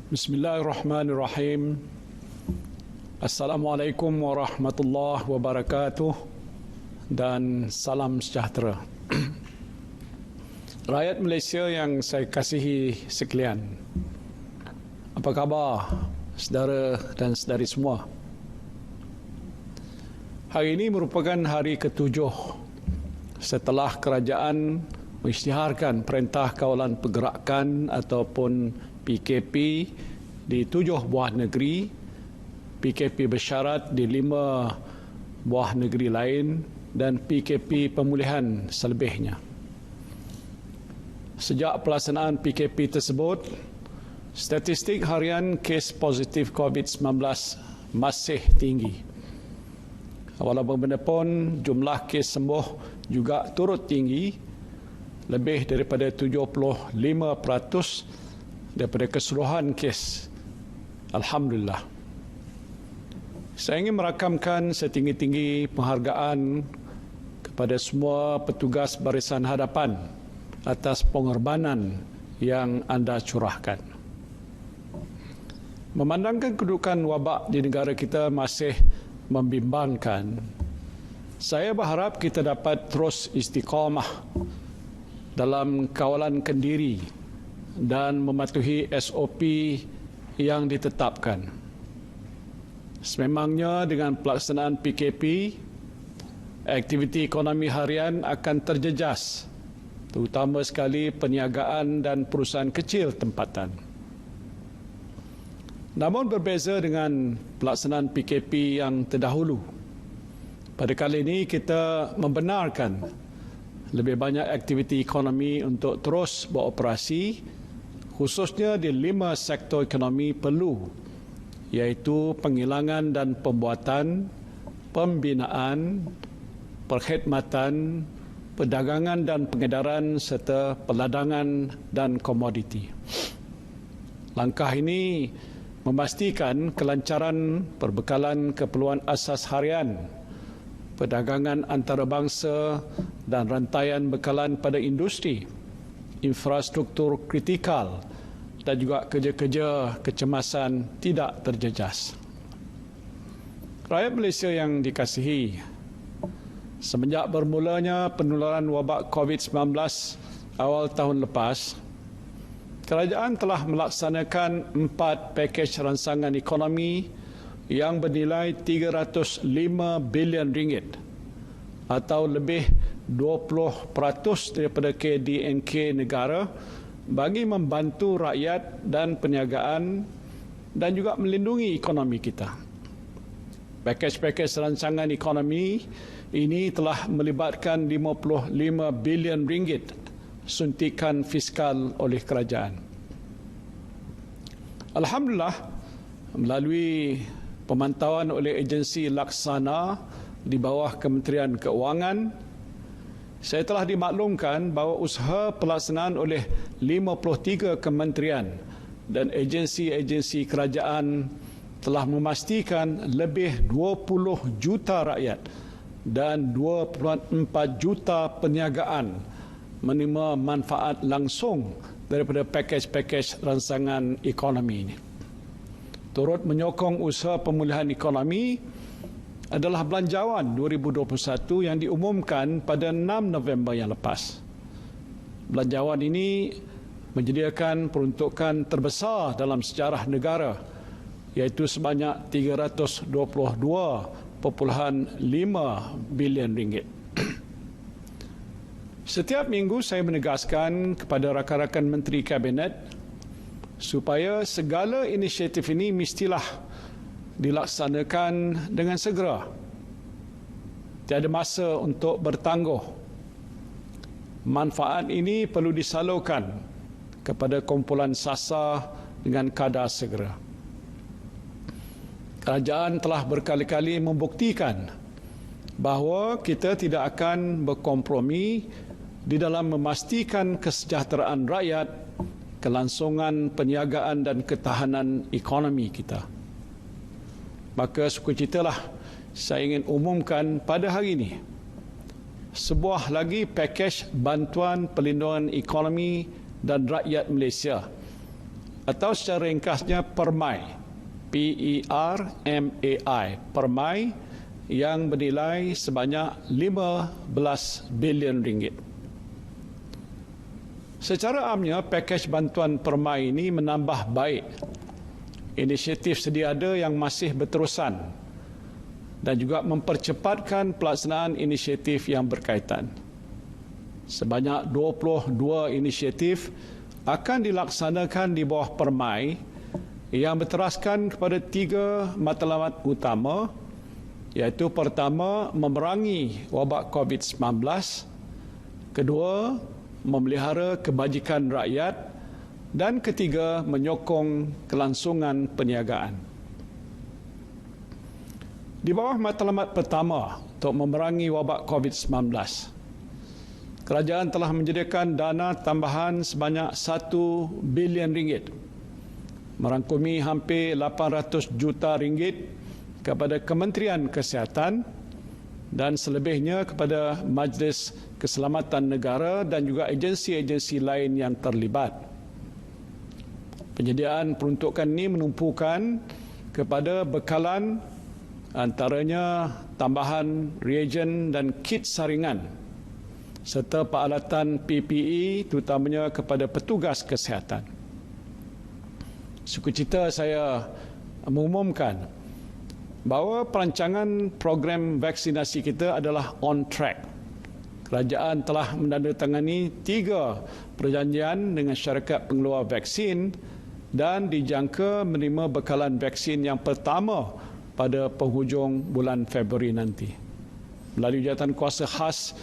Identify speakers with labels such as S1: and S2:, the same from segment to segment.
S1: Bismillahirrahmanirrahim. Assalamualaikum warahmatullahi wabarakatuh dan salam sejahtera. Rakyat Malaysia yang saya kasihi sekalian, apa khabar saudara dan saudari semua? Hari ini merupakan hari ke-7 setelah kerajaan mengisytiharkan Perintah Kawalan Pergerakan ataupun PKP di 7 buah negeri, PKP bersyarat di 5 buah negeri lain dan PKP pemulihan selebihnya. Sejak pelaksanaan PKP tersebut, statistik harian kes positif COVID-19 masih tinggi. Walaupun bagaimanapun, jumlah kes sembuh juga turut tinggi, lebih daripada 75% daripada keseluruhan kes. Alhamdulillah. Saya ingin merakamkan setinggi-tinggi penghargaan kepada semua petugas barisan hadapan atas pengorbanan yang anda curahkan. Memandangkan kedudukan wabak di negara kita masih membimbangkan, saya berharap kita dapat terus istiqamah dalam kawalan kendiri dan mematuhi SOP yang ditetapkan. Sememangnya dengan pelaksanaan PKP, aktiviti ekonomi harian akan terjejas, terutama sekali perniagaan dan perusahaan kecil tempatan. Namun berbeza dengan pelaksanaan PKP yang terdahulu, pada kali ini kita membenarkan lebih banyak aktiviti ekonomi untuk terus beroperasi, khususnya di 5 sektor ekonomi perlu, iaitu penghilangan dan pembuatan, pembinaan, perkhidmatan, perdagangan dan pengedaran serta peladangan dan komoditi. Langkah ini memastikan kelancaran perbekalan keperluan asas harian, perdagangan antarabangsa dan rantaian bekalan pada industri, infrastruktur kritikal dan juga kerja-kerja kecemasan tidak terjejas. Rakyat Malaysia yang dikasihi, semenjak bermulanya penularan wabak COVID-19 awal tahun lepas, kerajaan telah melaksanakan 4 pakej ransangan ekonomi yang bernilai 305 bilion ringgit atau lebih 20% daripada KDNK negara bagi membantu rakyat dan perniagaan dan juga melindungi ekonomi kita. Pakej-pakej ransangan ekonomi ini telah melibatkan 55 bilion ringgit suntikan fiskal oleh kerajaan. Alhamdulillah, melalui pemantauan oleh agensi laksana di bawah Kementerian Keuangan, saya telah dimaklumkan bahawa usaha pelaksanaan oleh 53 kementerian dan agensi-agensi kerajaan telah memastikan lebih 20 juta rakyat dan 2.4 juta perniagaan menerima manfaat langsung daripada pakej-pakej ransangan ekonomi ini. Turut menyokong usaha pemulihan ekonomi adalah Belanjawan 2021 yang diumumkan pada 6 November yang lepas. Belanjawan ini menyediakan peruntukan terbesar dalam sejarah negara, iaitu sebanyak 322.5 bilion ringgit. Setiap minggu saya menegaskan kepada rakan-rakan Menteri Kabinet supaya segala inisiatif ini mestilah dilaksanakan dengan segera. Tiada masa untuk bertangguh. Manfaat ini perlu disalurkan kepada kumpulan sasar dengan kadar segera. Kerajaan telah berkali-kali membuktikan bahawa kita tidak akan berkompromi di dalam memastikan kesejahteraan rakyat, kelangsungan perniagaan dan ketahanan ekonomi kita. Maka sukacitalah saya ingin umumkan pada hari ini sebuah lagi pakej bantuan perlindungan ekonomi dan rakyat Malaysia atau secara ringkasnya PERMAI, PERMAI, PERMAI yang bernilai sebanyak 15 bilion ringgit. Secara amnya, pakej bantuan PERMAI ini menambah baik inisiatif sedia ada yang masih berterusan dan juga mempercepatkan pelaksanaan inisiatif yang berkaitan. Sebanyak 22 inisiatif akan dilaksanakan di bawah PERMAI yang berteraskan kepada 3 matlamat utama, iaitu pertama, memerangi wabak COVID-19, kedua, memelihara kebajikan rakyat, dan ketiga, menyokong kelangsungan perniagaan. Di bawah matlamat pertama untuk memerangi wabak COVID-19, kerajaan telah menyediakan dana tambahan sebanyak 1 bilion ringgit, merangkumi hampir 800 juta ringgit kepada Kementerian Kesihatan dan selebihnya kepada Majlis Keselamatan Negara dan juga agensi-agensi lain yang terlibat. Penyediaan peruntukan ini menumpukan kepada bekalan antaranya tambahan reagen dan kit saringan serta peralatan PPE terutamanya kepada petugas kesihatan. Sukacita saya mengumumkan bahawa perancangan program vaksinasi kita adalah on track. Kerajaan telah menandatangani 3 perjanjian dengan syarikat pengeluar vaksin dan dijangka menerima bekalan vaksin yang pertama pada penghujung bulan Februari nanti. Melalui jawatankuasa khas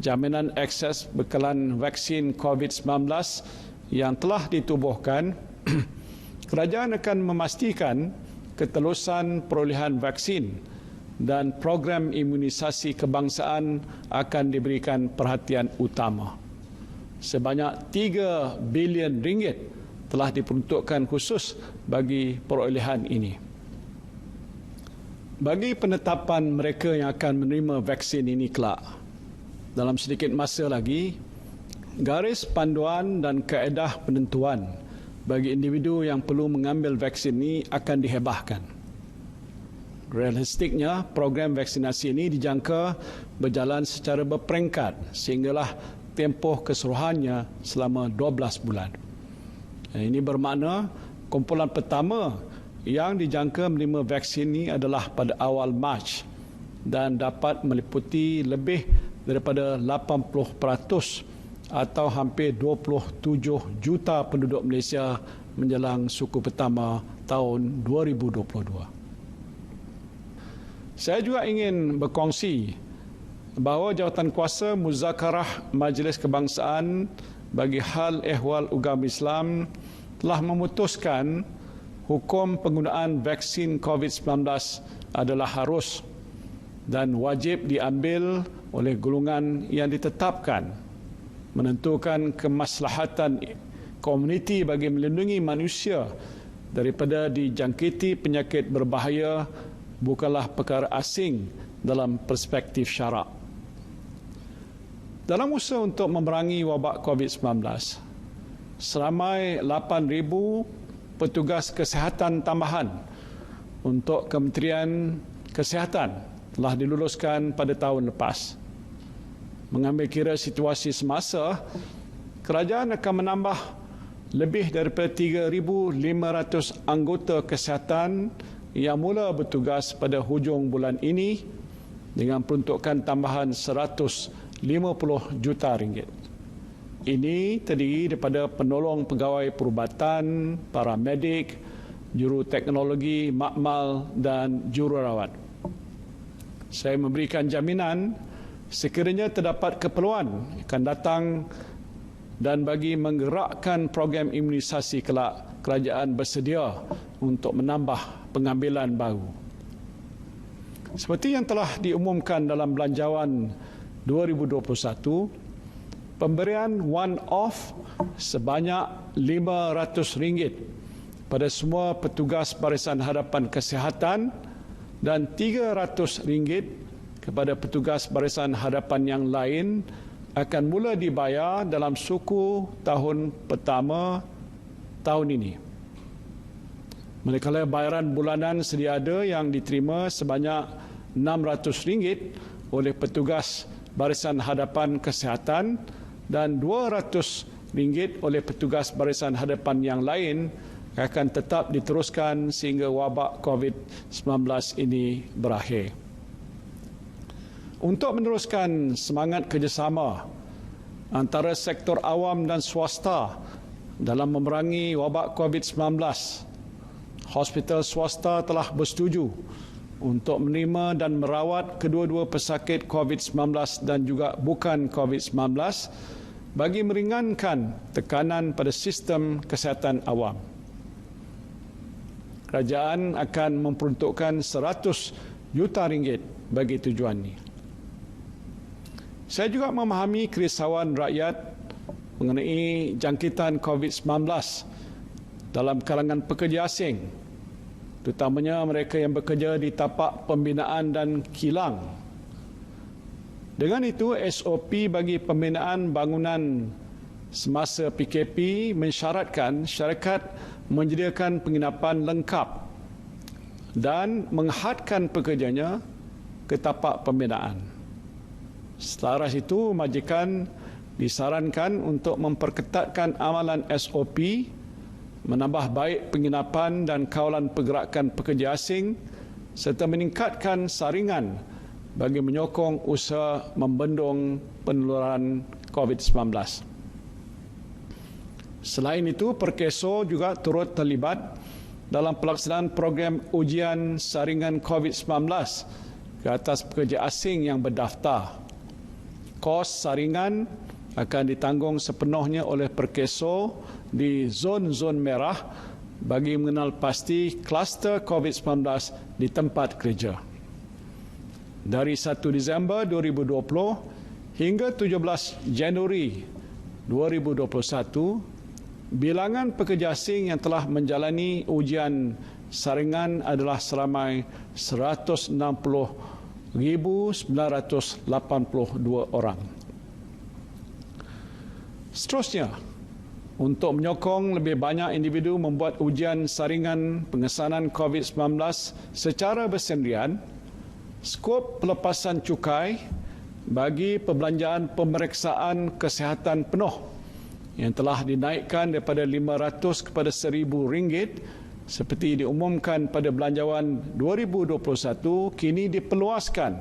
S1: jaminan akses bekalan vaksin COVID-19 yang telah ditubuhkan, kerajaan akan memastikan ketelusan perolehan vaksin dan program imunisasi kebangsaan akan diberikan perhatian utama. Sebanyak 3 bilion ringgit telah diperuntukkan khusus bagi perolehan ini. Bagi penetapan mereka yang akan menerima vaksin ini kelak, dalam sedikit masa lagi, garis panduan dan kaedah penentuan bagi individu yang perlu mengambil vaksin ini akan dihebahkan. Realistiknya, program vaksinasi ini dijangka berjalan secara berperingkat sehinggalah tempoh keseluruhannya selama 12 bulan. Ini bermakna kumpulan pertama yang dijangka menerima vaksin ini adalah pada awal Mac dan dapat meliputi lebih daripada 80% atau hampir 27 juta penduduk Malaysia menjelang suku pertama tahun 2022. Saya juga ingin berkongsi bahawa Jawatankuasa Muzakarah Majlis Kebangsaan bagi Hal Ehwal Ugama Islam telah memutuskan hukum penggunaan vaksin COVID-19 adalah harus dan wajib diambil oleh golongan yang ditetapkan, menentukan kemaslahatan komuniti bagi melindungi manusia daripada dijangkiti penyakit berbahaya bukanlah perkara asing dalam perspektif syarak. Dalam usaha untuk memerangi wabak COVID-19, seramai 8,000 petugas kesihatan tambahan untuk Kementerian Kesihatan telah diluluskan pada tahun lepas. Mengambil kira situasi semasa, kerajaan akan menambah lebih daripada 3,500 anggota kesihatan yang mula bertugas pada hujung bulan ini dengan peruntukan tambahan 150 juta ringgit. Ini terdiri daripada penolong pegawai perubatan, paramedik, juruteknologi, makmal dan jururawat. Saya memberikan jaminan sekiranya terdapat keperluan akan datang dan bagi menggerakkan program imunisasi kelak, kerajaan bersedia untuk menambah pengambilan baru. Seperti yang telah diumumkan dalam Belanjawan 2021, pemberian one-off sebanyak RM500 pada semua petugas Barisan Hadapan Kesihatan dan RM300 kepada petugas Barisan Hadapan yang lain akan mula dibayar dalam suku tahun pertama tahun ini. Manakala bayaran bulanan sedia ada yang diterima sebanyak RM600 oleh petugas Barisan Hadapan Kesihatan dan RM200 oleh petugas Barisan Hadapan yang lain akan tetap diteruskan sehingga wabak COVID-19 ini berakhir. Untuk meneruskan semangat kerjasama antara sektor awam dan swasta dalam memerangi wabak COVID-19, hospital swasta telah bersetuju untuk menerima dan merawat kedua-dua pesakit COVID-19 dan juga bukan COVID-19 bagi meringankan tekanan pada sistem kesihatan awam. Kerajaan akan memperuntukkan RM100 juta bagi tujuan ini. Saya juga memahami kerisauan rakyat mengenai jangkitan COVID-19 dalam kalangan pekerja asing, terutamanya mereka yang bekerja di tapak pembinaan dan kilang. Dengan itu, SOP bagi pembinaan bangunan semasa PKP mensyaratkan syarikat menyediakan penginapan lengkap dan menghadkan pekerjanya ke tapak pembinaan. Selaras itu, majikan disarankan untuk memperketatkan amalan SOP, menambah baik penginapan dan kawalan pergerakan pekerja asing serta meningkatkan saringan bagi menyokong usaha membendung penularan COVID-19. Selain itu, Perkeso juga turut terlibat dalam pelaksanaan program ujian saringan COVID-19 ke atas pekerja asing yang berdaftar. Kos saringan akan ditanggung sepenuhnya oleh Perkeso di zon-zon merah bagi mengenal pasti kluster COVID-19 di tempat kerja. Dari 1 Disember 2020 hingga 17 Januari 2021, bilangan pekerja asing yang telah menjalani ujian saringan adalah seramai 160,982 orang. Seterusnya, untuk menyokong lebih banyak individu membuat ujian saringan pengesanan COVID-19 secara bersendirian, skop pelepasan cukai bagi perbelanjaan pemeriksaan kesihatan penuh yang telah dinaikkan daripada RM500 kepada RM1,000 seperti diumumkan pada Belanjawan 2021 kini diperluaskan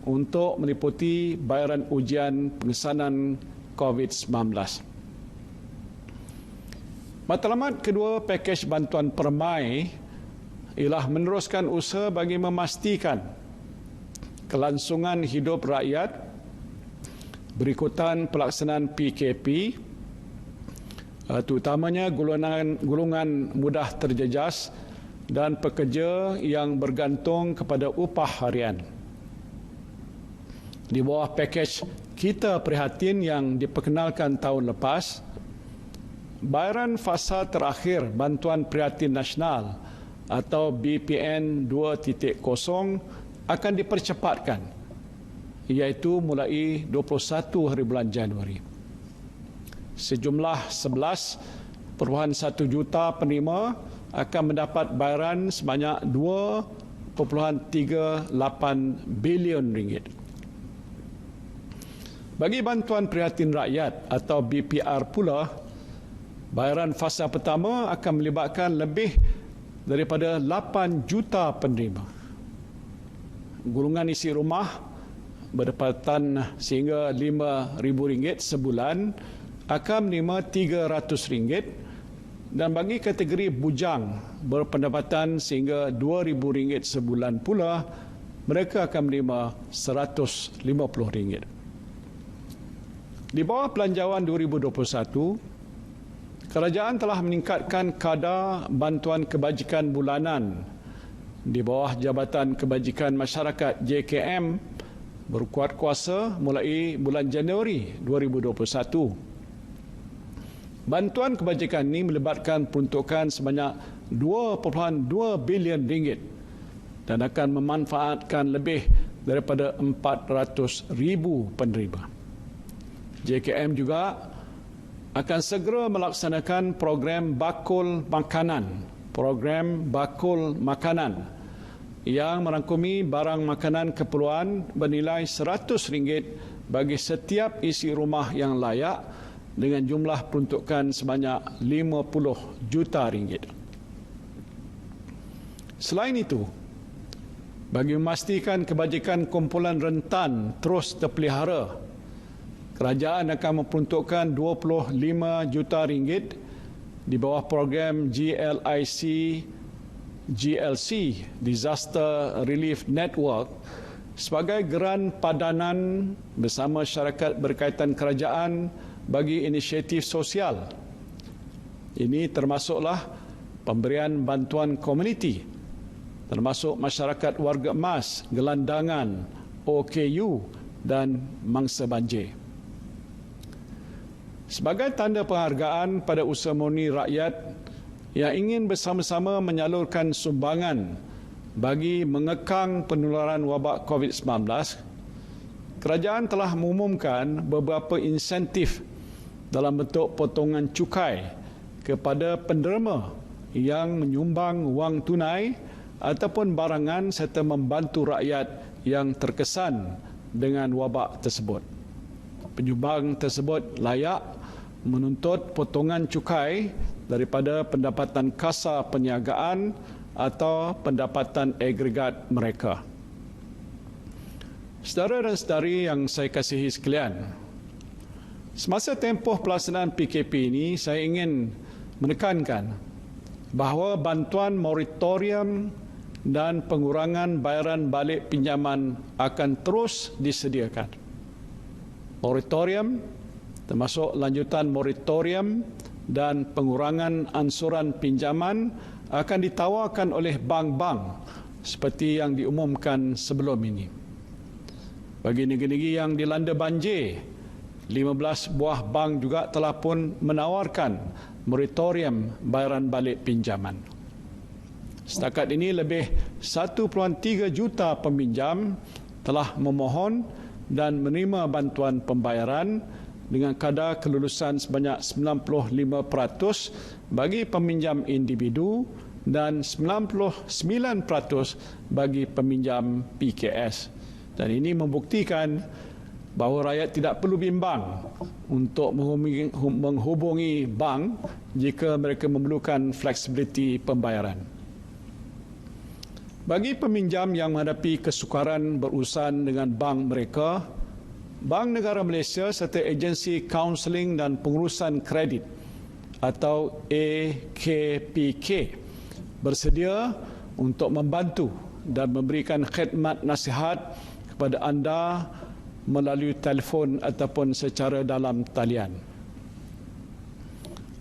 S1: untuk meliputi bayaran ujian pengesanan COVID-19. Matlamat kedua pakej bantuan permai ialah meneruskan usaha bagi memastikan kelangsungan hidup rakyat berikutan pelaksanaan PKP, terutamanya golongan mudah terjejas dan pekerja yang bergantung kepada upah harian. Di bawah pakej Kita Prihatin yang diperkenalkan tahun lepas, bayaran fasa terakhir Bantuan Prihatin Nasional atau BPN 2.0 akan dipercepatkan, iaitu mulai 21 hari bulan Januari. Sejumlah 11.1 juta penerima akan mendapat bayaran sebanyak RM2.38 bilion. Bagi Bantuan Prihatin Rakyat atau BPR pula, bayaran fasa pertama akan melibatkan lebih daripada 8 juta penerima. Golongan isi rumah berdapatan sehingga RM5,000 sebulan akan menerima RM300, dan bagi kategori bujang berpendapatan sehingga RM2,000 sebulan pula, mereka akan menerima RM150. Di bawah Belanjawan 2021, kerajaan telah meningkatkan kadar bantuan kebajikan bulanan di bawah Jabatan Kebajikan Masyarakat JKM berkuat kuasa mulai bulan Januari 2021. Bantuan kebajikan ini melibatkan peruntukan sebanyak RM2.2 bilion dan akan memanfaatkan lebih daripada 400,000 penerima. JKM juga akan segera melaksanakan program bakul makanan program bakul makanan yang merangkumi barang makanan keperluan bernilai RM100 bagi setiap isi rumah yang layak dengan jumlah peruntukan sebanyak RM50 juta. Selain itu, bagi memastikan kebajikan kumpulan rentan terus terpelihara, kerajaan akan memperuntukkan RM25 juta di bawah program GLC Disaster Relief Network sebagai geran padanan bersama syarikat berkaitan kerajaan bagi inisiatif sosial. Ini termasuklah pemberian bantuan komuniti, termasuk masyarakat warga emas, gelandangan, OKU dan mangsa banjir. Sebagai tanda penghargaan pada usaha murni rakyat yang ingin bersama-sama menyalurkan sumbangan bagi mengekang penularan wabak COVID-19, kerajaan telah mengumumkan beberapa insentif dalam bentuk potongan cukai kepada penderma yang menyumbang wang tunai ataupun barangan serta membantu rakyat yang terkesan dengan wabak tersebut. Penyumbang tersebut layak menuntut potongan cukai daripada pendapatan kasar perniagaan atau pendapatan agregat mereka. Saudara dan saudari yang saya kasihi sekalian, semasa tempoh pelaksanaan PKP ini, saya ingin menekankan bahawa bantuan moratorium dan pengurangan bayaran balik pinjaman akan terus disediakan. Moratorium termasuk lanjutan moratorium dan pengurangan ansuran pinjaman akan ditawarkan oleh bank-bank seperti yang diumumkan sebelum ini. Bagi negeri-negeri yang dilanda banjir, 15 buah bank juga telah pun menawarkan moratorium bayaran balik pinjaman. Setakat ini lebih 1.3 juta peminjam telah memohon dan menerima bantuan pembayaran dengan kadar kelulusan sebanyak 95% bagi peminjam individu dan 99% bagi peminjam PKS. Dan ini membuktikan bahawa rakyat tidak perlu bimbang untuk menghubungi bank jika mereka memerlukan fleksibiliti pembayaran. Bagi peminjam yang menghadapi kesukaran berurusan dengan bank mereka, Bank Negara Malaysia serta Agensi Kaunseling dan Pengurusan Kredit atau AKPK bersedia untuk membantu dan memberikan khidmat nasihat kepada anda melalui telefon ataupun secara dalam talian.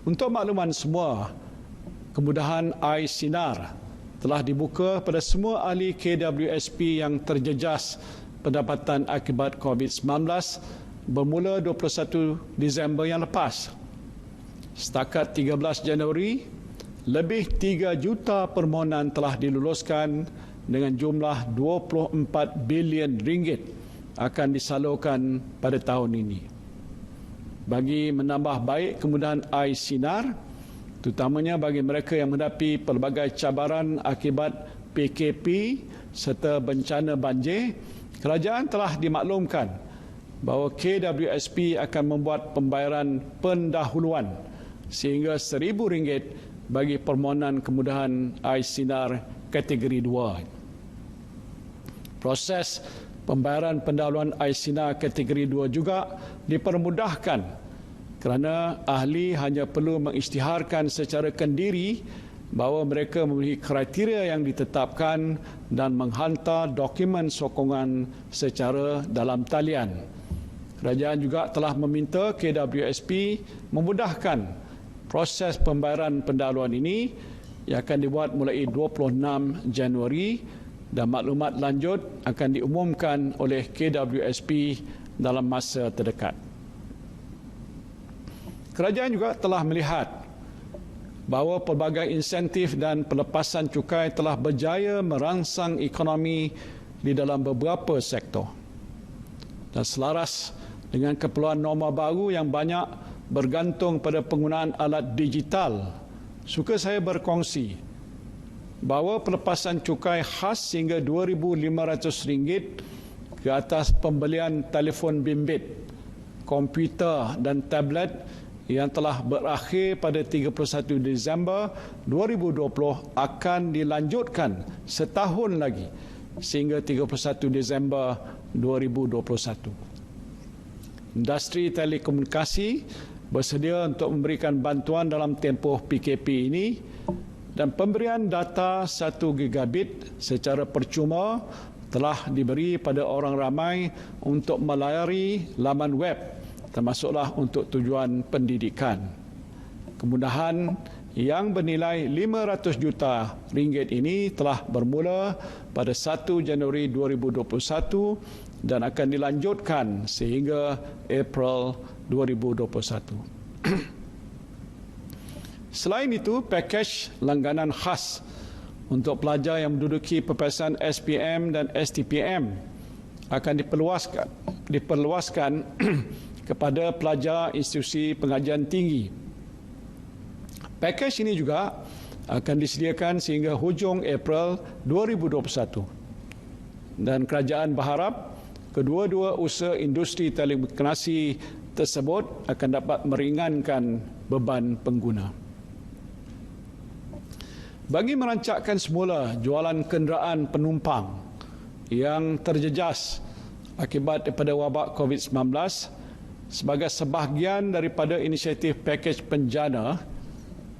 S1: Untuk makluman semua, kemudahan iSinar telah dibuka pada semua ahli KWSP yang terjejas pendapatan akibat COVID-19 bermula 21 Disember yang lepas. Setakat 13 Januari, lebih 3 juta permohonan telah diluluskan dengan jumlah 24 bilion ringgit akan disalurkan pada tahun ini. Bagi menambah baik kemudahan iSinar, terutamanya bagi mereka yang menghadapi pelbagai cabaran akibat PKP serta bencana banjir, kerajaan telah dimaklumkan bahawa KWSP akan membuat pembayaran pendahuluan sehingga RM1,000 bagi permohonan kemudahan iSinar kategori 2. Proses pembayaran pendahuluan iSinar kategori 2 juga dipermudahkan kerana ahli hanya perlu mengisytiharkan secara kendiri bahawa mereka memenuhi kriteria yang ditetapkan dan menghantar dokumen sokongan secara dalam talian. Kerajaan juga telah meminta KWSP memudahkan proses pembayaran pendahuluan ini yang akan dibuat mulai 26 Januari dan maklumat lanjut akan diumumkan oleh KWSP dalam masa terdekat. Kerajaan juga telah melihat bahawa pelbagai insentif dan pelepasan cukai telah berjaya merangsang ekonomi di dalam beberapa sektor. Dan selaras dengan keperluan norma baru yang banyak bergantung pada penggunaan alat digital, suka saya berkongsi bahawa pelepasan cukai khas sehingga RM2,500 ke atas pembelian telefon bimbit, komputer dan tablet yang telah berakhir pada 31 Disember 2020 akan dilanjutkan setahun lagi sehingga 31 Disember 2021. Industri telekomunikasi bersedia untuk memberikan bantuan dalam tempoh PKP ini dan pemberian data 1 gigabit secara percuma telah diberi pada orang ramai untuk melayari laman web, termasuklah untuk tujuan pendidikan. Kemudahan yang bernilai RM500 juta ini telah bermula pada 1 Januari 2021 dan akan dilanjutkan sehingga April 2021. Selain itu, pakej langganan khas untuk pelajar yang menduduki peperiksaan SPM dan STPM akan diperluaskan kepada pelajar institusi pengajian tinggi. Pakej ini juga akan disediakan sehingga hujung April 2021. Dan kerajaan berharap kedua-dua usaha industri telekomunikasi tersebut akan dapat meringankan beban pengguna. Bagi merancakkan semula jualan kenderaan penumpang yang terjejas akibat daripada wabak COVID-19 sebagai sebahagian daripada inisiatif pakej penjana,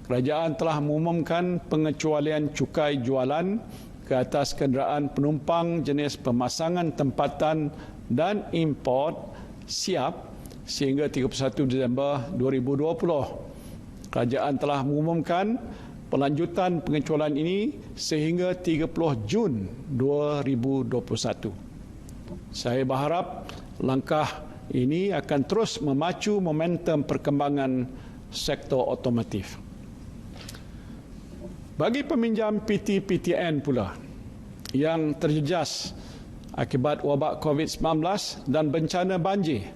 S1: kerajaan telah mengumumkan pengecualian cukai jualan ke atas kenderaan penumpang jenis pemasangan tempatan dan import siap sehingga 31 Disember 2020. Kerajaan telah mengumumkan pelanjutan pengecualian ini sehingga 30 Jun 2021. Saya berharap langkah ini akan terus memacu momentum perkembangan sektor otomotif. Bagi peminjam PT-PTN pula yang terjejas akibat wabak COVID-19 dan bencana banjir,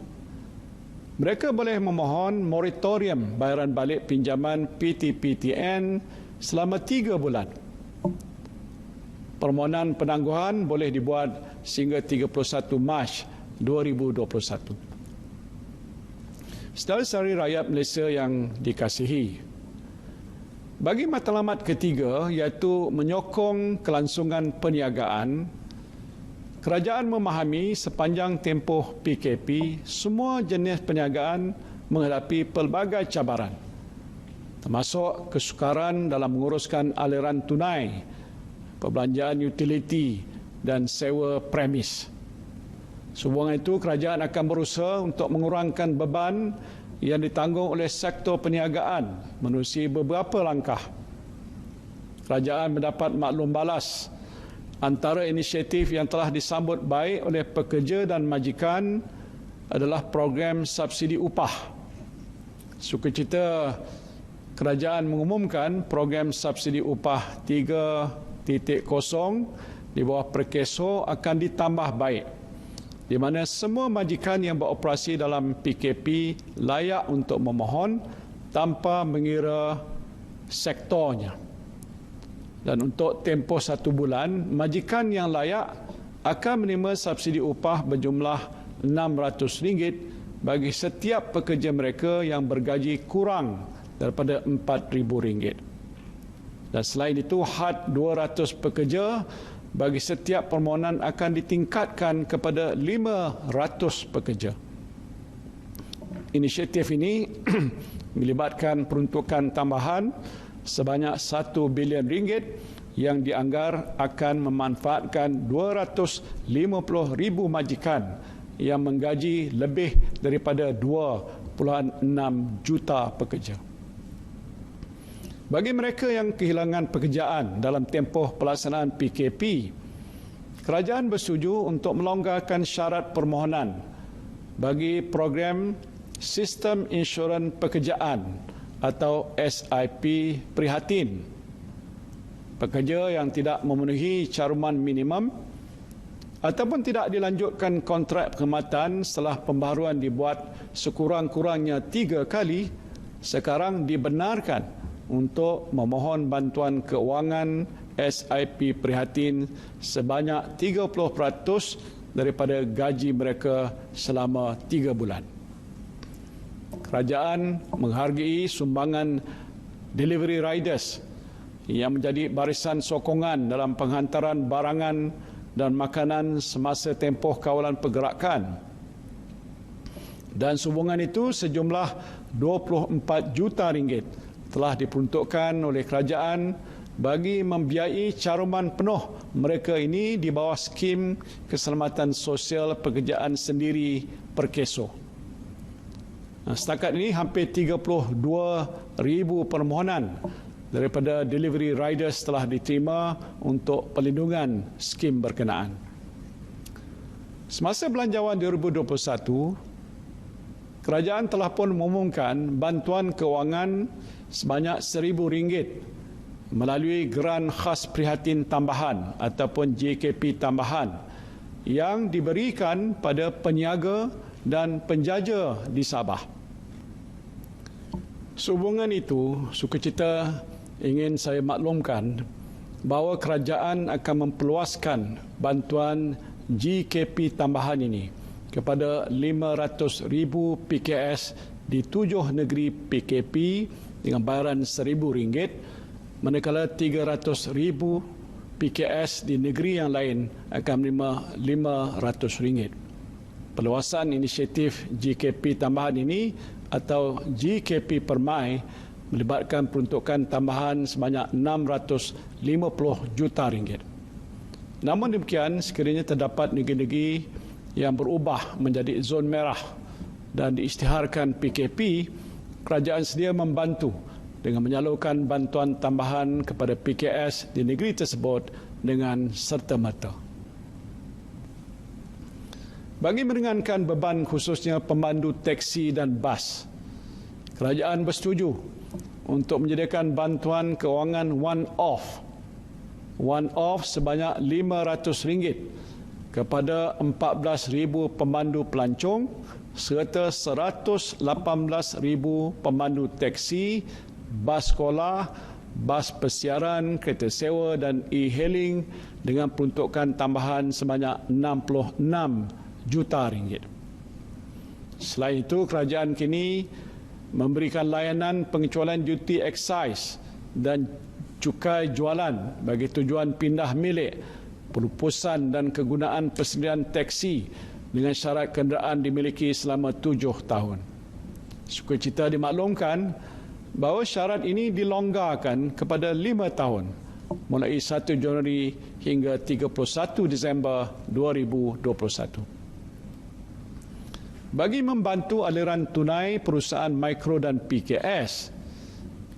S1: mereka boleh memohon moratorium bayaran balik pinjaman PT-PTN selama 3 bulan. Permohonan penangguhan boleh dibuat sehingga 31 Mac 2021. Saudara-saudari rakyat Malaysia yang dikasihi, bagi matlamat ketiga iaitu menyokong kelangsungan perniagaan, kerajaan memahami sepanjang tempoh PKP semua jenis perniagaan menghadapi pelbagai cabaran, termasuk kesukaran dalam menguruskan aliran tunai, perbelanjaan utiliti dan sewa premis. Sehubungan itu, kerajaan akan berusaha untuk mengurangkan beban yang ditanggung oleh sektor perniagaan menerusi beberapa langkah. Kerajaan mendapat maklum balas antara inisiatif yang telah disambut baik oleh pekerja dan majikan adalah program subsidi upah. Sukacita kerajaan mengumumkan program subsidi upah 3.0 di bawah Perkeso akan ditambah baik, di mana semua majikan yang beroperasi dalam PKP layak untuk memohon tanpa mengira sektornya. Dan untuk tempoh 1 bulan, majikan yang layak akan menerima subsidi upah berjumlah RM600 bagi setiap pekerja mereka yang bergaji kurang daripada RM4,000. Dan selain itu, had 200 pekerja bagi setiap permohonan akan ditingkatkan kepada 500 pekerja. Inisiatif ini melibatkan peruntukan tambahan sebanyak RM1 bilion yang dianggar akan memanfaatkan 250,000 majikan yang menggaji lebih daripada 2.6 juta pekerja. Bagi mereka yang kehilangan pekerjaan dalam tempoh pelaksanaan PKP, kerajaan bersetuju untuk melonggarkan syarat permohonan bagi program Sistem Insurans Pekerjaan atau SIP Prihatin. Pekerja yang tidak memenuhi caruman minimum ataupun tidak dilanjutkan kontrak perkhidmatan setelah pembaharuan dibuat sekurang-kurangnya 3 kali, sekarang dibenarkan untuk memohon bantuan keuangan SIP prihatin sebanyak 30% daripada gaji mereka selama 3 bulan. Kerajaan menghargai sumbangan delivery riders yang menjadi barisan sokongan dalam penghantaran barangan dan makanan semasa tempoh kawalan pergerakan. Dan sumbangan itu sejumlah 24 juta ringgit telah diperuntukkan oleh kerajaan bagi membiayai caruman penuh mereka ini di bawah skim keselamatan sosial pekerjaan sendiri Perkeso. Setakat ini hampir 32,000 permohonan daripada delivery riders telah diterima untuk perlindungan skim berkenaan. Semasa Belanjawan 2021, kerajaan telah pun mengumumkan bantuan kewangan sebanyak RM1,000 melalui geran khas prihatin tambahan ataupun JKP tambahan yang diberikan pada peniaga dan penjaja di Sabah. Sehubungan itu, sukacita ingin saya maklumkan bahawa kerajaan akan memperluaskan bantuan JKP tambahan ini kepada 500,000 PKS di 7 negeri PKP dengan bayaran RM1,000, manakala 300,000 PKS di negeri yang lain akan menerima RM500. Perluasan inisiatif JKP tambahan ini atau JKP Permai melibatkan peruntukan tambahan sebanyak RM650 juta. Namun demikian, sekiranya terdapat negeri-negeri yang berubah menjadi zon merah dan diisytiharkan PKP, kerajaan sedia membantu dengan menyalurkan bantuan tambahan kepada PKS di negeri tersebut dengan serta-merta. Bagi meringankan beban khususnya pemandu teksi dan bas, kerajaan bersetuju untuk menyediakan bantuan kewangan one-off sebanyak RM500 kepada 14,000 pemandu pelancong serta 118,000 pemandu teksi, bas sekolah, bas persiaran, kereta sewa dan e-hailing dengan peruntukan tambahan sebanyak RM66 juta. Selain itu, kerajaan kini memberikan layanan pengecualian duty excise dan cukai jualan bagi tujuan pindah milik, pelupusan dan kegunaan persediaan teksi dengan syarat kenderaan dimiliki selama 7 tahun. Sukacita dimaklumkan bahawa syarat ini dilonggarkan kepada 5 tahun mulai 1 Januari hingga 31 Disember 2021. Bagi membantu aliran tunai perusahaan mikro dan PKS,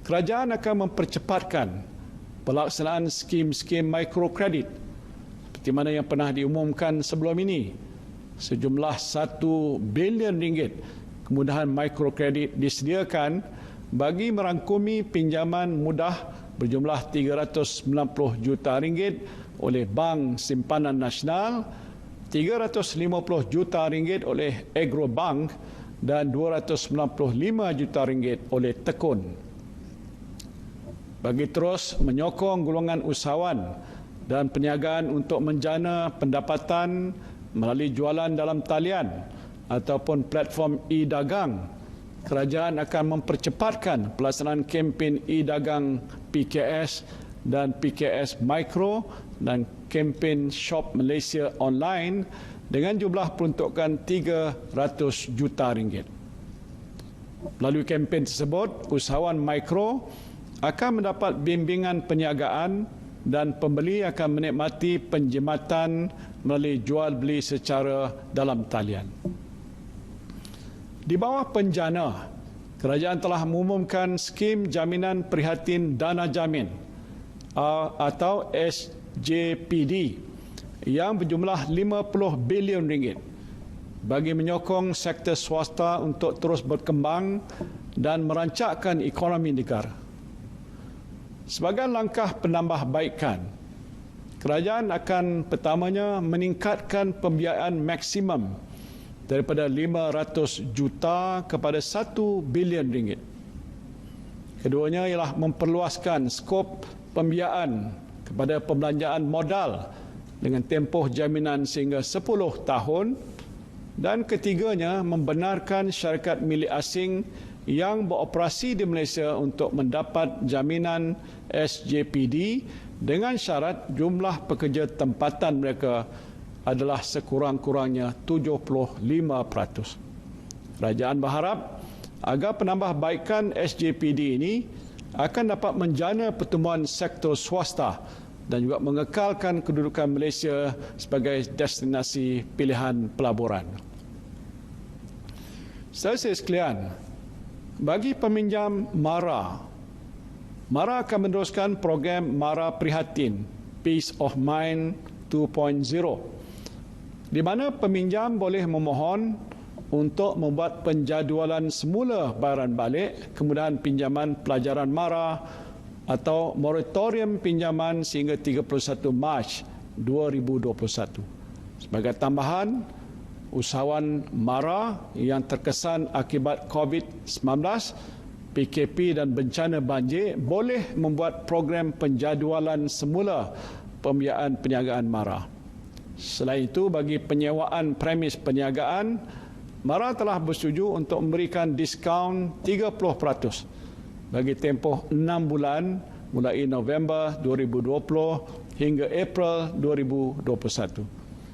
S1: kerajaan akan mempercepatkan pelaksanaan skim-skim mikrokredit seperti mana yang pernah diumumkan sebelum ini. Sejumlah RM1 bilion kemudahan mikrokredit disediakan bagi merangkumi pinjaman mudah berjumlah RM390 juta oleh Bank Simpanan Nasional, RM350 juta oleh Agrobank dan RM295 juta oleh Tekun. Bagi terus menyokong golongan usahawan dan perniagaan untuk menjana pendapatan melalui jualan dalam talian ataupun platform e-dagang, kerajaan akan mempercepatkan pelaksanaan kempen e-dagang PKS dan PKS Mikro dan kempen Shop Malaysia Online dengan jumlah peruntukan RM300 juta. Melalui kempen tersebut, usahawan mikro akan mendapat bimbingan perniagaan dan pembeli akan menikmati penjimatan melalui jual beli secara dalam talian. Di bawah penjana, kerajaan telah mengumumkan skim jaminan prihatin dana jamin atau SJPD yang berjumlah RM50 bilion bagi menyokong sektor swasta untuk terus berkembang dan merancakkan ekonomi negara. Sebagai langkah penambahbaikan, kerajaan akan pertamanya meningkatkan pembiayaan maksimum daripada RM500 juta kepada RM1 bilion. Keduanya ialah memperluaskan skop pembiayaan kepada pembelanjaan modal dengan tempoh jaminan sehingga 10 tahun, dan ketiganya membenarkan syarikat milik asing yang beroperasi di Malaysia untuk mendapat jaminan SJPD dengan syarat jumlah pekerja tempatan mereka adalah sekurang-kurangnya 75%. Kerajaan berharap agar penambahbaikan SJPD ini akan dapat menjana pertumbuhan sektor swasta dan juga mengekalkan kedudukan Malaysia sebagai destinasi pilihan pelaburan. Saudara sekalian, bagi peminjam MARA akan meneruskan program MARA Prihatin Peace of Mind 2.0, di mana peminjam boleh memohon untuk membuat penjadualan semula bayaran balik kemudahan pinjaman pelajaran MARA atau moratorium pinjaman sehingga 31 Mac 2021. Sebagai tambahan, usahawan MARA yang terkesan akibat COVID-19, PKP dan bencana banjir boleh membuat program penjadualan semula pembiayaan perniagaan MARA. Selain itu, bagi penyewaan premis perniagaan, MARA telah bersetuju untuk memberikan diskaun 30% bagi tempoh 6 bulan mulai November 2020 hingga April 2021.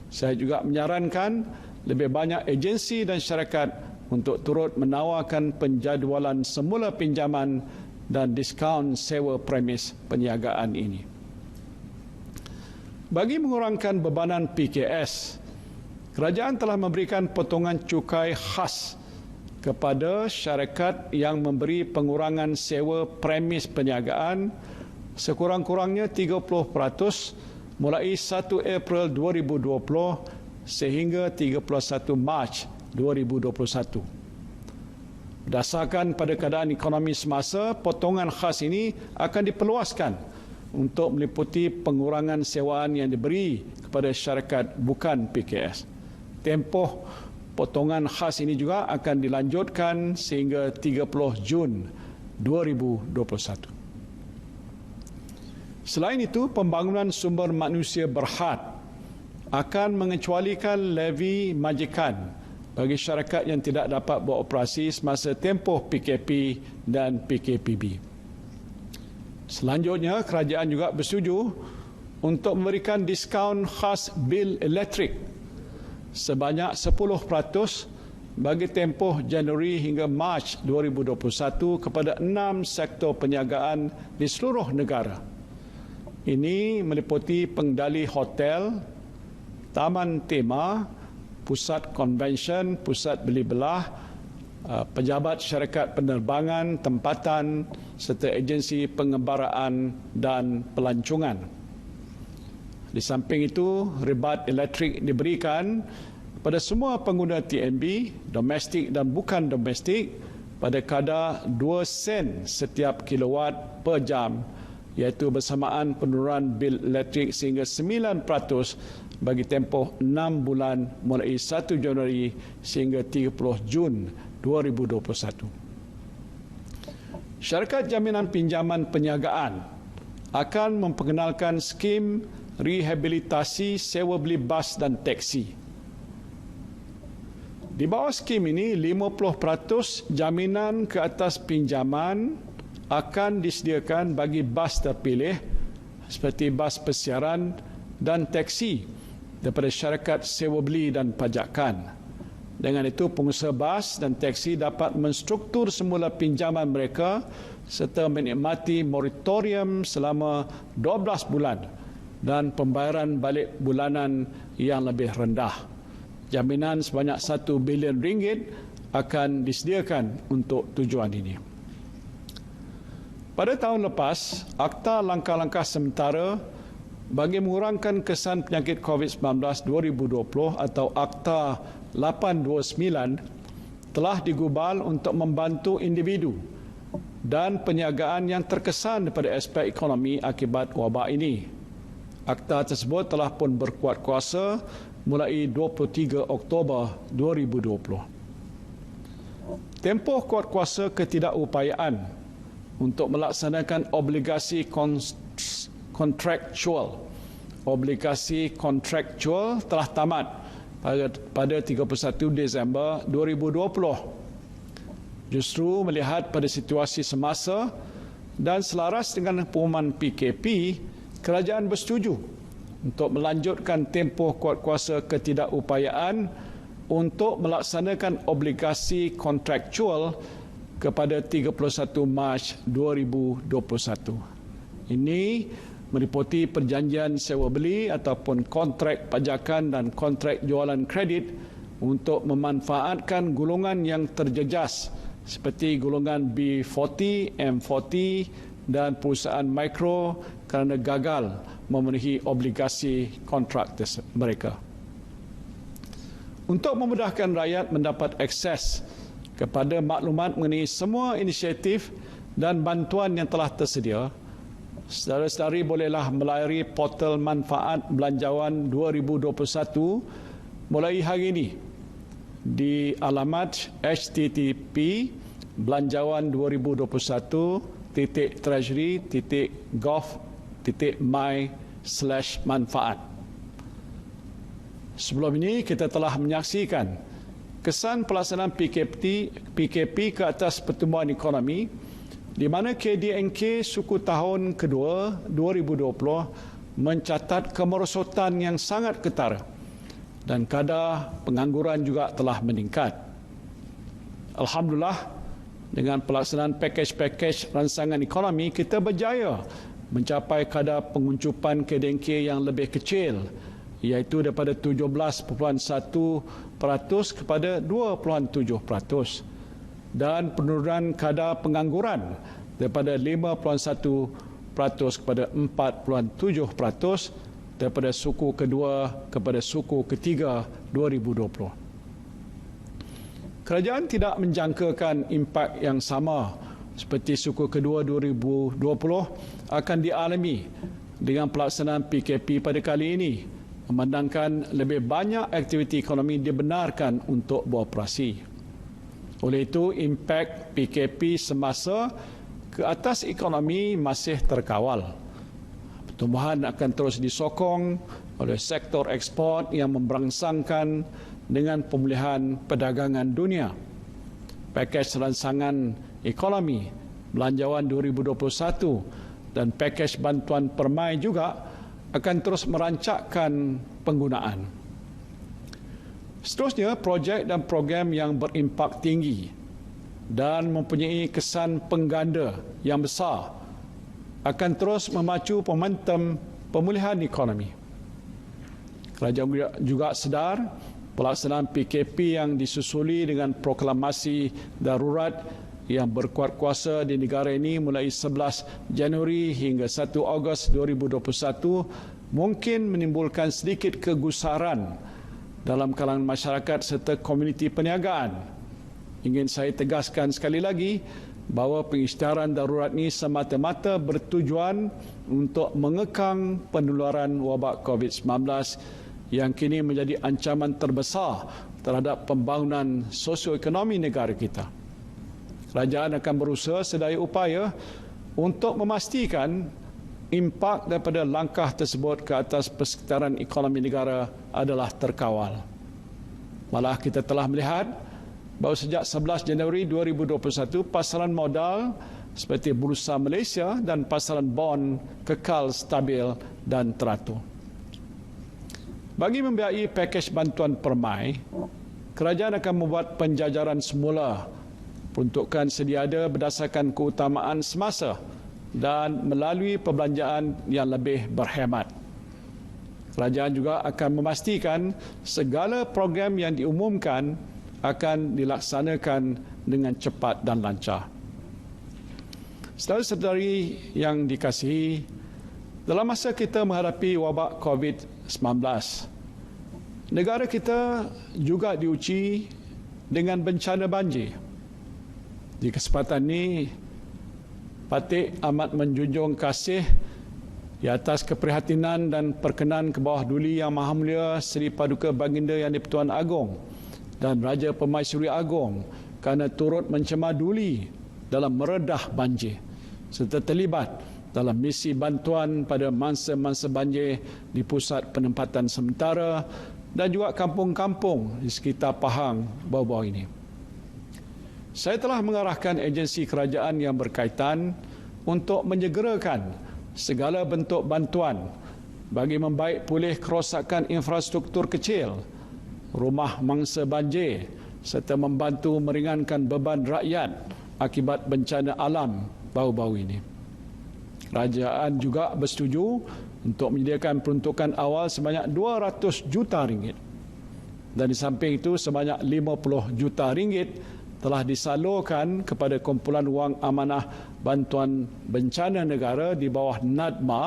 S1: Saya juga menyarankan lebih banyak agensi dan syarikat untuk turut menawarkan penjadualan semula pinjaman dan diskaun sewa premis perniagaan ini. Bagi mengurangkan bebanan PKS, kerajaan telah memberikan potongan cukai khas kepada syarikat yang memberi pengurangan sewa premis perniagaan sekurang-kurangnya 30% mulai 1 April 2020 sehingga 31 Mac 2021. Berdasarkan pada keadaan ekonomi semasa, potongan khas ini akan diperluaskan untuk meliputi pengurangan sewaan yang diberi kepada syarikat bukan PKS. Tempoh potongan khas ini juga akan dilanjutkan sehingga 30 Jun 2021. Selain itu, pembangunan sumber manusia berhad akan mengecualikan levy majikan bagi syarikat yang tidak dapat beroperasi semasa tempoh PKP dan PKPB. Selanjutnya, kerajaan juga bersetuju untuk memberikan diskaun khas bil elektrik sebanyak 10% bagi tempoh Januari hingga Mac 2021 kepada 6 sektor perniagaan di seluruh negara. Ini meliputi pengendali hotel, taman tema, pusat konvensyen, pusat beli belah, pejabat syarikat penerbangan, tempatan serta agensi pengembaraan dan pelancongan. Di samping itu, ribat elektrik diberikan kepada semua pengguna TNB, domestik dan bukan domestik, pada kadar 2 sen setiap kilowatt per jam, iaitu bersamaan penurunan bil elektrik sehingga 9% bagi tempoh 6 bulan mulai 1 Januari sehingga 30 Jun 2021. Syarikat jaminan pinjaman perniagaan akan memperkenalkan skim rehabilitasi sewa beli bas dan teksi. Di bawah skim ini, 50% jaminan ke atas pinjaman akan disediakan bagi bas terpilih seperti bas persiaran dan teksi daripada syarikat sewa beli dan pajakan. Dengan itu, pengusaha bas dan teksi dapat menstruktur semula pinjaman mereka serta menikmati moratorium selama 12 bulan dan pembayaran balik bulanan yang lebih rendah. Jaminan sebanyak 1 bilion ringgit akan disediakan untuk tujuan ini. Pada tahun lepas, Akta Langkah-Langkah Sementara bagi mengurangkan kesan penyakit COVID-19 2020 atau Akta 829 telah digubal untuk membantu individu dan perniagaan yang terkesan daripada aspek ekonomi akibat wabak ini. Akta tersebut telah pun berkuat kuasa mulai 23 Oktober 2020. Tempoh kuat kuasa ketidakupayaan untuk melaksanakan obligasi kontraktual. Obligasi kontraktual telah tamat pada 31 Disember 2020. Justru melihat pada situasi semasa dan selaras dengan pengumuman PKP, kerajaan bersetuju untuk melanjutkan tempoh kuatkuasa ketidakupayaan untuk melaksanakan obligasi kontraktual kepada 31 Mac 2021. Ini meliputi perjanjian sewa beli ataupun kontrak pajakan dan kontrak jualan kredit untuk memanfaatkan golongan yang terjejas seperti golongan B40, M40 dan perusahaan mikro kerana gagal memenuhi obligasi kontrak mereka. Untuk memudahkan rakyat mendapat akses kepada maklumat mengenai semua inisiatif dan bantuan yang telah tersedia, saudara-saudari bolehlah melayari portal manfaat belanjawan 2021 mulai hari ini di alamat http://belanjawan2021.treasury.gov.my/manfaat. Sebelum ini kita telah menyaksikan kesan pelaksanaan PKP ke atas pertumbuhan ekonomi di mana KDNK suku tahun kedua 2020 mencatat kemerosotan yang sangat ketara dan kadar pengangguran juga telah meningkat. Alhamdulillah, dengan pelaksanaan pakej-pakej rancangan ekonomi, kita berjaya mencapai kadar penguncupan KDNK yang lebih kecil, iaitu daripada 17.1% kepada 2.7%, dan penurunan kadar pengangguran daripada 5.1% kepada 4.7% daripada suku kedua kepada suku ketiga 2020. Kerajaan tidak menjangkakan impak yang sama seperti suku kedua 2020 akan dialami dengan pelaksanaan PKP pada kali ini, memandangkan lebih banyak aktiviti ekonomi dibenarkan untuk beroperasi. Oleh itu, impak PKP semasa ke atas ekonomi masih terkawal. Pertumbuhan akan terus disokong oleh sektor ekspor yang memberangsangkan dengan pemulihan perdagangan dunia. Pakej rancangan ekonomi belanjawan 2021 dan pakej bantuan permai juga akan terus merancakkan penggunaan. Seterusnya, projek dan program yang berimpak tinggi dan mempunyai kesan pengganda yang besar akan terus memacu momentum pemulihan ekonomi. Kerajaan juga sedar pelaksanaan PKP yang disusuli dengan proklamasi darurat yang berkuat kuasa di negara ini mulai 11 Januari hingga 1 Ogos 2021 mungkin menimbulkan sedikit kegusaran dalam kalangan masyarakat serta komuniti perniagaan. Ingin saya tegaskan sekali lagi bahawa pengisytiharan darurat ini semata-mata bertujuan untuk mengekang penularan wabak COVID-19 yang kini menjadi ancaman terbesar terhadap pembangunan sosioekonomi negara kita. Kerajaan akan berusaha sedaya upaya untuk memastikan impak daripada langkah tersebut ke atas persekitaran ekonomi negara adalah terkawal. Malah kita telah melihat bahawa sejak 11 Januari 2021, pasaran modal seperti Bursa Malaysia dan pasaran bond kekal stabil dan teratur. Bagi membiayai pakej bantuan permai, kerajaan akan membuat penjajaran semula peruntukan sedia ada berdasarkan keutamaan semasa dan melalui perbelanjaan yang lebih berhemat. Kerajaan juga akan memastikan segala program yang diumumkan akan dilaksanakan dengan cepat dan lancar. Saudara-saudari yang dikasihi, dalam masa kita menghadapi wabak COVID-19, negara kita juga diuji dengan bencana banjir. Di kesempatan ini, Patik amat menjunjung kasih di atas keprihatinan dan perkenan ke bawah duli Yang Maha Mulia Seri Paduka Baginda Yang di-Pertuan Agong dan Raja Permaisuri Agong kerana turut mencemar duli dalam meredah banjir serta terlibat dalam misi bantuan pada mangsa-mangsa banjir di pusat penempatan sementara dan juga kampung-kampung di sekitar Pahang bawah-bawah ini. Saya telah mengarahkan agensi kerajaan yang berkaitan untuk menyegerakan segala bentuk bantuan bagi membaik pulih kerosakan infrastruktur kecil, rumah mangsa banjir serta membantu meringankan beban rakyat akibat bencana alam baru-baru ini. Kerajaan juga bersetuju untuk menyediakan peruntukan awal sebanyak 200 juta ringgit. Dan di samping itu sebanyak 50 juta ringgit telah disalurkan kepada kumpulan wang amanah bantuan bencana negara di bawah NADMA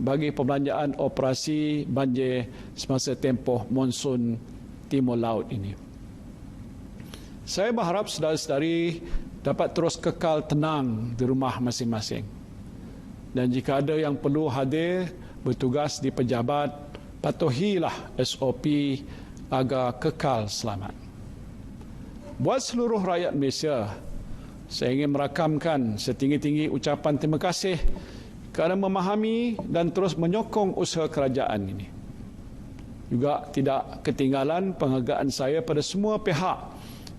S1: bagi pembelanjaan operasi banjir semasa tempoh monsun Timur Laut ini. Saya berharap saudara-saudari dapat terus kekal tenang di rumah masing-masing. Dan jika ada yang perlu hadir bertugas di pejabat, patuhilah SOP agar kekal selamat. Buat seluruh rakyat Malaysia, saya ingin merakamkan setinggi-tinggi ucapan terima kasih kerana memahami dan terus menyokong usaha kerajaan ini. Juga tidak ketinggalan penghargaan saya pada semua pihak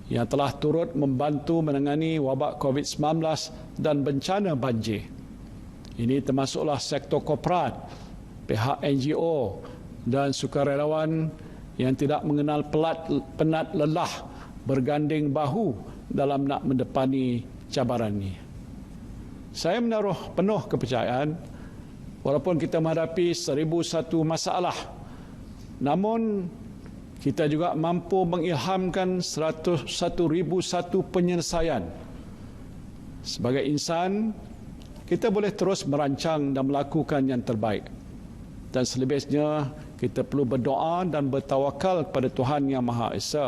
S1: yang telah turut membantu menangani wabak COVID-19 dan bencana banjir. Ini termasuklah sektor korporat, pihak NGO dan sukarelawan yang tidak mengenal penat lelah berganding bahu dalam nak mendepani cabaran ini. Saya menaruh penuh kepercayaan walaupun kita menghadapi 1001 masalah, namun kita juga mampu mengilhamkan 101,001 penyelesaian. Sebagai insan, kita boleh terus merancang dan melakukan yang terbaik. Dan selebihnya, kita perlu berdoa dan bertawakal pada Tuhan Yang Maha Esa.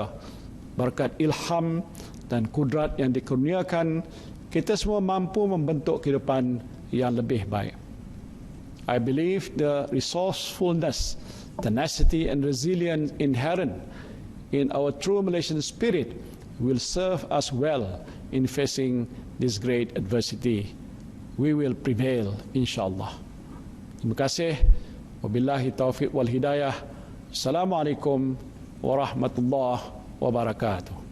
S1: Berkat ilham dan kudrat yang dikurniakan, kita semua mampu membentuk kehidupan yang lebih baik. I believe the resourcefulness, tenacity and resilience inherent in our true Malaysian spirit will serve us well in facing this great adversity. We will prevail, insyaAllah. Terima kasih. Wabillahi taufiq wal hidayah. Assalamualaikum warahmatullahi wabarakatuh.